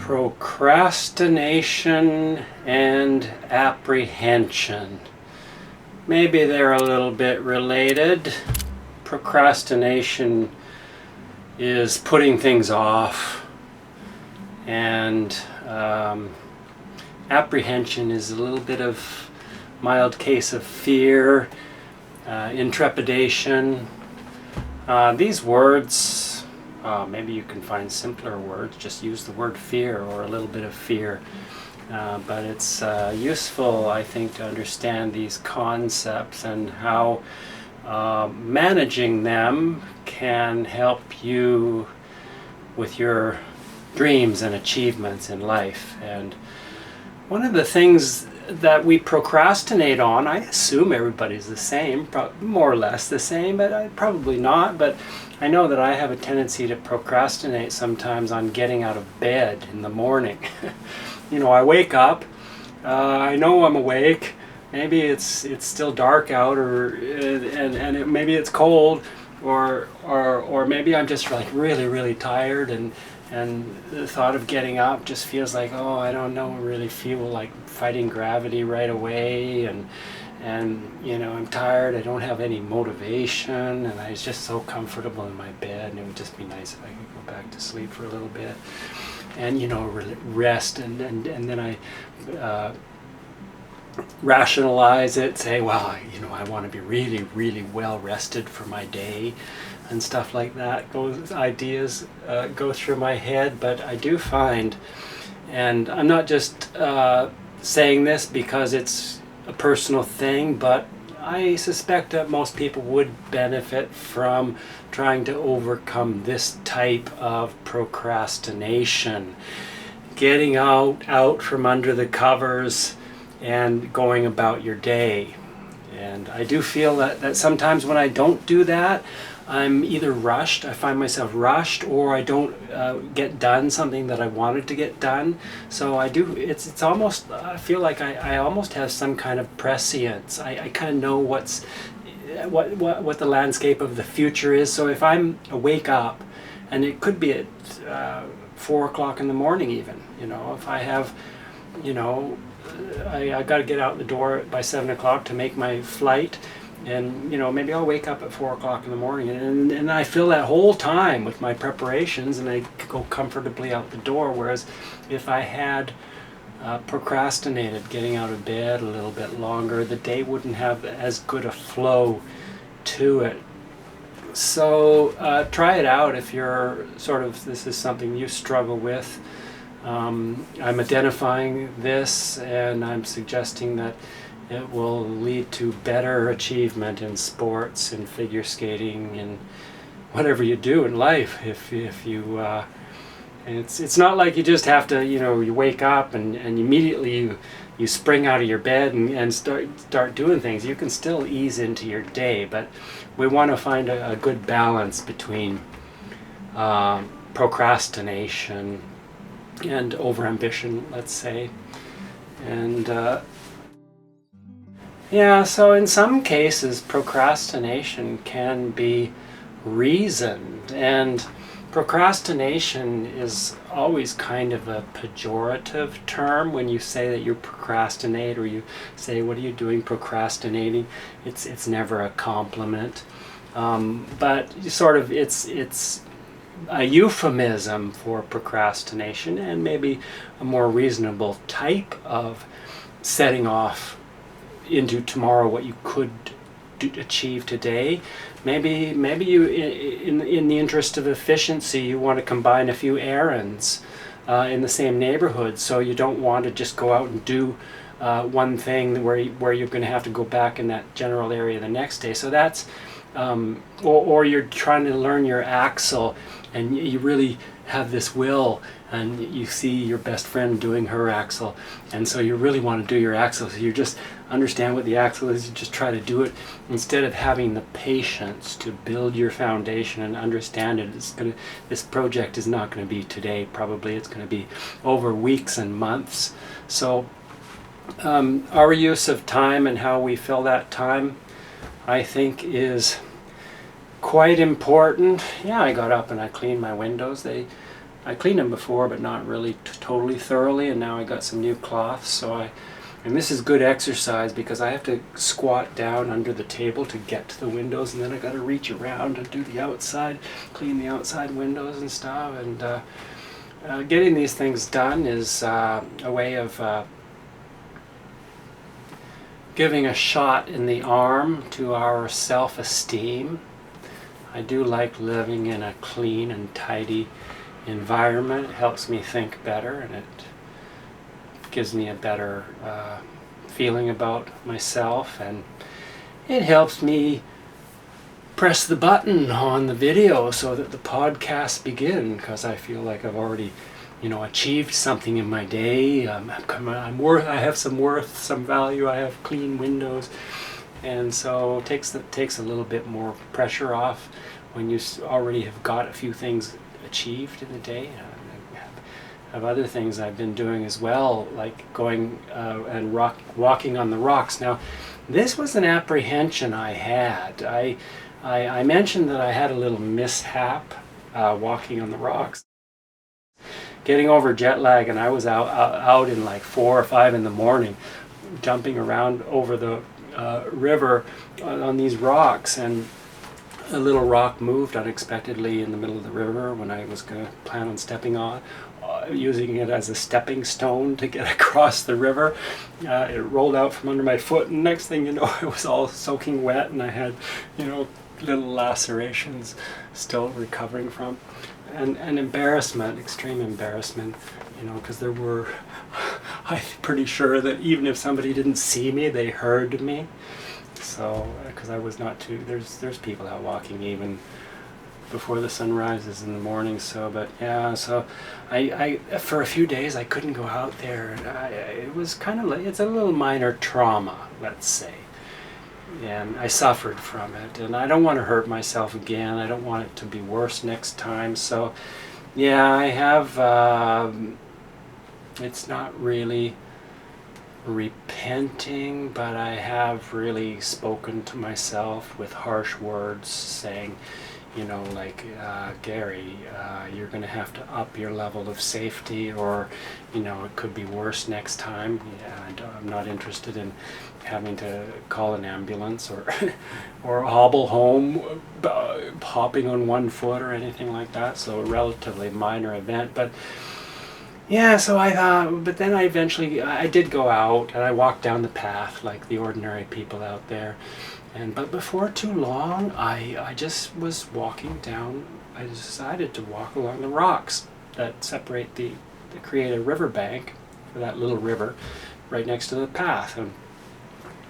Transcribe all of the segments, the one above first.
Procrastination and apprehension. Maybe they're a little bit related. Procrastination is putting things off, and apprehension is a little bit of mild case of fear, intrepidation. These words, maybe you can find simpler words, just use the word fear or a little bit of fear. But it's useful, I think, to understand these concepts and how managing them can help you with your dreams and achievements in life. And one of the things that we procrastinate on, I assume everybody's the same, more or less the same, but probably not, but I know that I have a tendency to procrastinate sometimes on getting out of bed in the morning. You know, I wake up, I know I'm awake, maybe it's still dark out, or maybe it's cold, or maybe I'm just like really tired, and the thought of getting up just feels like, oh, I don't know, really feel like fighting gravity right away, and you know, I'm tired, I don't have any motivation, and I was just so comfortable in my bed, and it would just be nice if I could go back to sleep for a little bit and, you know, rest, and then I rationalize it, say, well, you know, I want to be really well rested for my day and stuff like that. Those ideas go through my head, but I do find, and I'm not just saying this because it's a personal thing, but I suspect that most people would benefit from trying to overcome this type of procrastination. Getting out from under the covers and going about your day. And I do feel that sometimes when I don't do that, I'm either rushed, I find myself rushed, or I don't get done something that I wanted to get done. So I do, it's almost, I feel like I almost have some kind of prescience. I kind of know what the landscape of the future is. So if I'm wake up, and it could be at 4 o'clock in the morning even, you know, if I have, you know, I got to get out the door by 7 o'clock to make my flight, and you know, maybe I'll wake up at 4 o'clock in the morning, and I fill that whole time with my preparations, and I go comfortably out the door. Whereas if I had procrastinated getting out of bed a little bit longer, the day wouldn't have as good a flow to it. So try it out if you're sort of, this is something you struggle with. I'm identifying this, and I'm suggesting that it will lead to better achievement in sports, in figure skating, and whatever you do in life. If you, and it's not like you just have to, you know, you wake up and immediately you spring out of your bed and start doing things. You can still ease into your day, but we want to find a good balance between procrastination and overambition, let's say. And yeah, so in some cases procrastination can be reasoned, and procrastination is always kind of a pejorative term. When you say that you procrastinate, or you say, what are you doing procrastinating, it's never a compliment, but sort of it's a euphemism for procrastination, and maybe a more reasonable type of setting off into tomorrow what you could achieve today. Maybe you, in the interest of efficiency, you want to combine a few errands in the same neighborhood, so you don't want to just go out and do one thing where you're going to have to go back in that general area the next day. So that's or you're trying to learn your axle, and you really have this will, and you see your best friend doing her axle, and so you really want to do your axle, so you just understand what the axle is, you just try to do it, instead of having the patience to build your foundation and understand it. This project is not going to be today, probably it's going to be over weeks and months. So our use of time and how we fill that time, I think, is quite important. Yeah, I got up and I cleaned my windows. They I cleaned them before, but not really totally thoroughly, and now I got some new cloths, so and this is good exercise because I have to squat down under the table to get to the windows, and then I got to reach around and do the outside, clean the outside windows and stuff. And getting these things done is a way of giving a shot in the arm to our self-esteem. I do like living in a clean and tidy environment. It helps me think better, and it gives me a better feeling about myself, and it helps me press the button on the video so that the podcasts begin, because I feel like I've already achieved something in my day. I have some worth, some value. I have clean windows, and so it takes a little bit more pressure off when you already have got a few things achieved in the day. I have other things I've been doing as well, like going and walking on the rocks. Now, this was an apprehension I had. I mentioned that I had a little mishap walking on the rocks, getting over jet lag, and I was out in like 4 or 5 in the morning, jumping around over the river on these rocks, and a little rock moved unexpectedly in the middle of the river when I was going to plan on stepping on, using it as a stepping stone to get across the river. It rolled out from under my foot, and next thing you know, it was all soaking wet, and I had, little lacerations still recovering from, and embarrassment, extreme embarrassment, because there were, I'm pretty sure that even if somebody didn't see me, they heard me. So, because I was not too, there's people out walking even before the sun rises in the morning. So, but yeah, so I for a few days I couldn't go out there. It was kind of like, it's a little minor trauma, let's say, and I suffered from it, and I don't want to hurt myself again. I don't want it to be worse next time. So yeah, I have it's not really repenting, but I have really spoken to myself with harsh words, saying, Gary, you're going to have to up your level of safety, or it could be worse next time. Yeah, I'm not interested in having to call an ambulance or or hobble home hopping on one foot or anything like that. So a relatively minor event, but yeah, so I thought, but then I did go out, and I walked down the path like the ordinary people out there. But before too long, I just was walking down. I decided to walk along the rocks that separate that create a riverbank for that little river right next to the path. And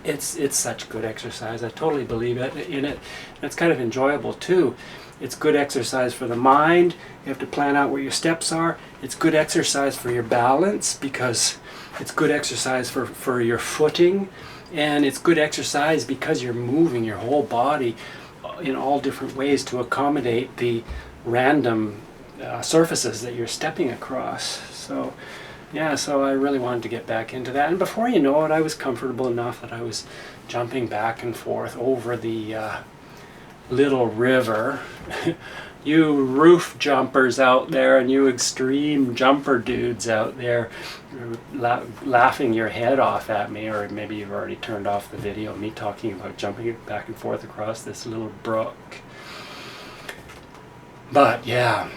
it's such good exercise. I totally believe in it. And it's kind of enjoyable too. It's good exercise for the mind. You have to plan out where your steps are. It's good exercise for your balance, because it's good exercise for your footing. And it's good exercise because you're moving your whole body in all different ways to accommodate the random surfaces that you're stepping across. So yeah, so I really wanted to get back into that. And before you know it, I was comfortable enough that I was jumping back and forth over the little river. You roof jumpers out there, and you extreme jumper dudes out there laughing your head off at me, or maybe you've already turned off the video of me talking about jumping back and forth across this little brook. But yeah,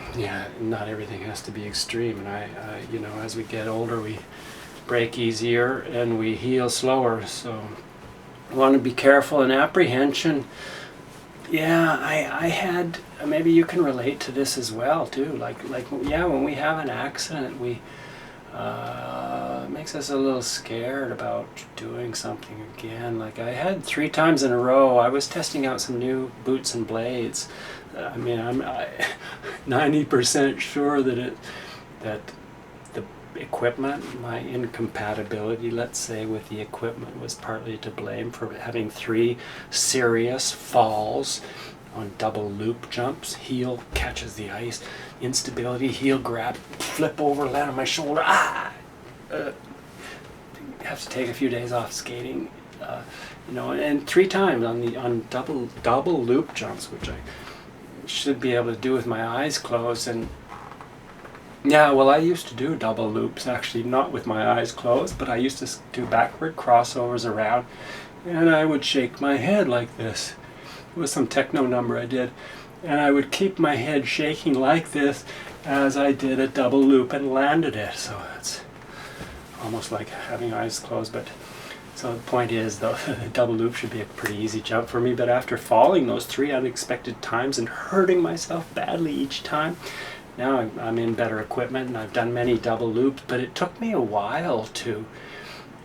not everything has to be extreme, and I as we get older, we break easier and we heal slower, so I want to be careful. In apprehension, yeah, I had, maybe you can relate to this as well too, like when we have an accident, we it makes us a little scared about doing something again. Like I had 3 times in a row, I was testing out some new boots and blades. I mean, I'm 90% sure that the equipment, my incompatibility, let's say, with the equipment was partly to blame for having 3 serious falls on double loop jumps. Heel catches the ice, instability, heel grab, flip over, land on my shoulder. Have to take a few days off skating, and 3 times on double loop jumps, which I should be able to do with my eyes closed. And Yeah, well, I used to do double loops, actually, not with my eyes closed, but I used to do backward crossovers around, and I would shake my head like this. It was some techno number I did, and I would keep my head shaking like this as I did a double loop and landed it. So it's almost like having eyes closed, but so the point is, the double loop should be a pretty easy jump for me, but after falling those 3 unexpected times and hurting myself badly each time, now I'm in better equipment and I've done many double loops, but it took me a while to,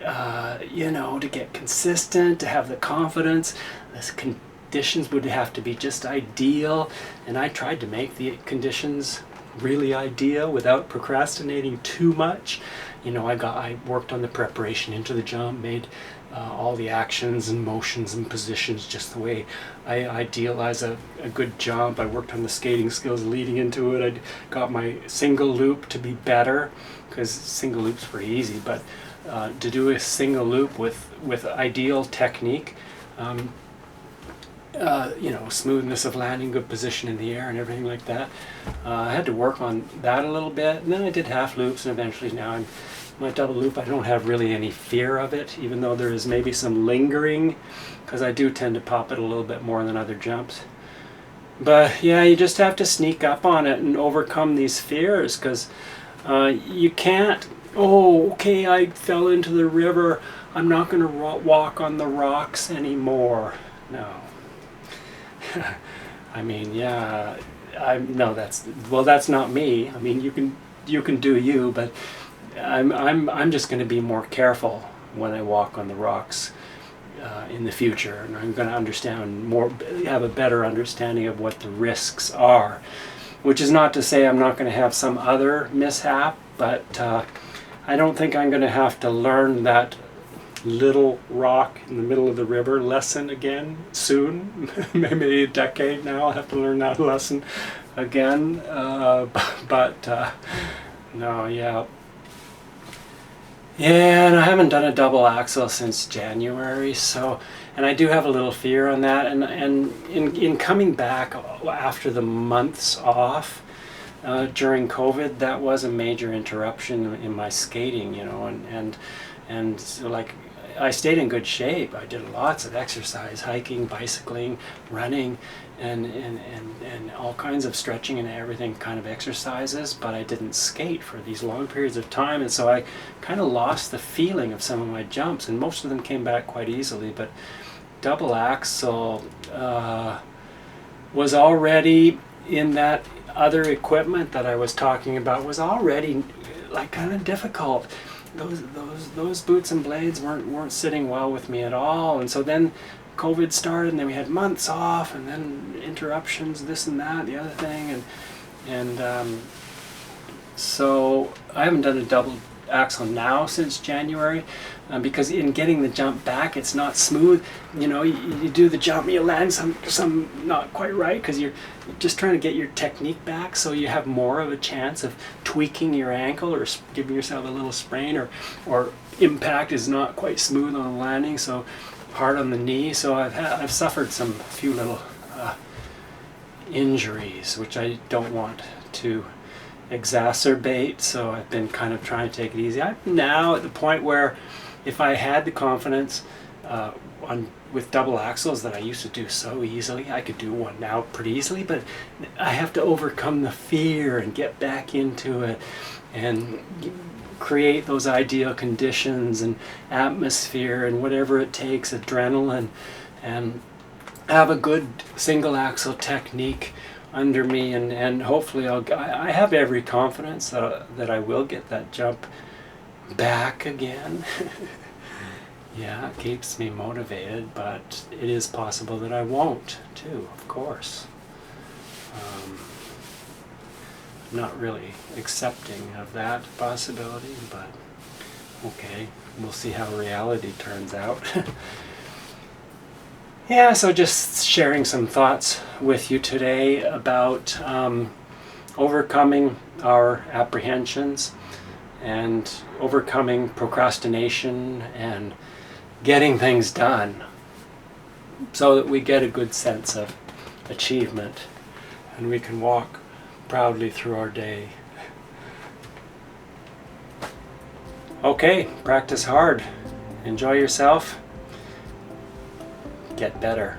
to get consistent, to have the confidence. The conditions would have to be just ideal, and I tried to make the conditions really ideal without procrastinating too much. I worked on the preparation into the jump, made all the actions and motions and positions just the way I idealize a good jump. I worked on the skating skills leading into it. I got my single loop to be better, because single loops were easy, but to do a single loop with ideal technique, smoothness of landing, good position in the air and everything like that. I had to work on that a little bit, and then I did half loops, and eventually now my double loop, I don't have really any fear of it, even though there is maybe some lingering, because I do tend to pop it a little bit more than other jumps. But yeah, you just have to sneak up on it and overcome these fears, because you can't, okay, I fell into the river, I'm not going to walk on the rocks anymore. No. I mean, yeah, that's not me. I mean, you can do you, but I'm just going to be more careful when I walk on the rocks in the future, and I'm going to have a better understanding of what the risks are. Which is not to say I'm not going to have some other mishap, but I don't think I'm going to have to learn that little rock in the middle of the river lesson again soon. Maybe a decade now I'll have to learn that lesson again. No, yeah. Yeah, and I haven't done a double axel since January, and I do have a little fear on that, and in coming back after the months off during COVID, that was a major interruption in my skating, and so, like, I stayed in good shape. I did lots of exercise, hiking, bicycling, running, and all kinds of stretching and everything kind of exercises, but I didn't skate for these long periods of time, and so I kind of lost the feeling of some of my jumps, and most of them came back quite easily. But double axel was already in that other equipment that I was talking about, was already like kind of difficult. Those boots and blades weren't sitting well with me at all, and so then COVID started, and then we had months off, and then interruptions, this and that, the other thing, and so I haven't done a double axel now since January, because in getting the jump back, it's not smooth. You do the jump, you land some not quite right, because you're just trying to get your technique back, so you have more of a chance of tweaking your ankle or giving yourself a little sprain, or impact is not quite smooth on the landing, so hard on the knee. So I've suffered a few little injuries, which I don't want to exacerbate, so I've been kind of trying to take it easy. I'm now at the point where if I had the confidence with double axles that I used to do so easily, I could do one now pretty easily, but I have to overcome the fear and get back into it and create those ideal conditions and atmosphere and whatever it takes, adrenaline, and have a good single axle technique under me, and hopefully I have every confidence that I will get that jump back again. Yeah, it keeps me motivated, but it is possible that I won't too, of course. I'm not really accepting of that possibility, but okay, we'll see how reality turns out. Yeah, so just sharing some thoughts with you today about overcoming our apprehensions and overcoming procrastination and getting things done so that we get a good sense of achievement and we can walk proudly through our day Okay, practice hard. Enjoy yourself. Get better.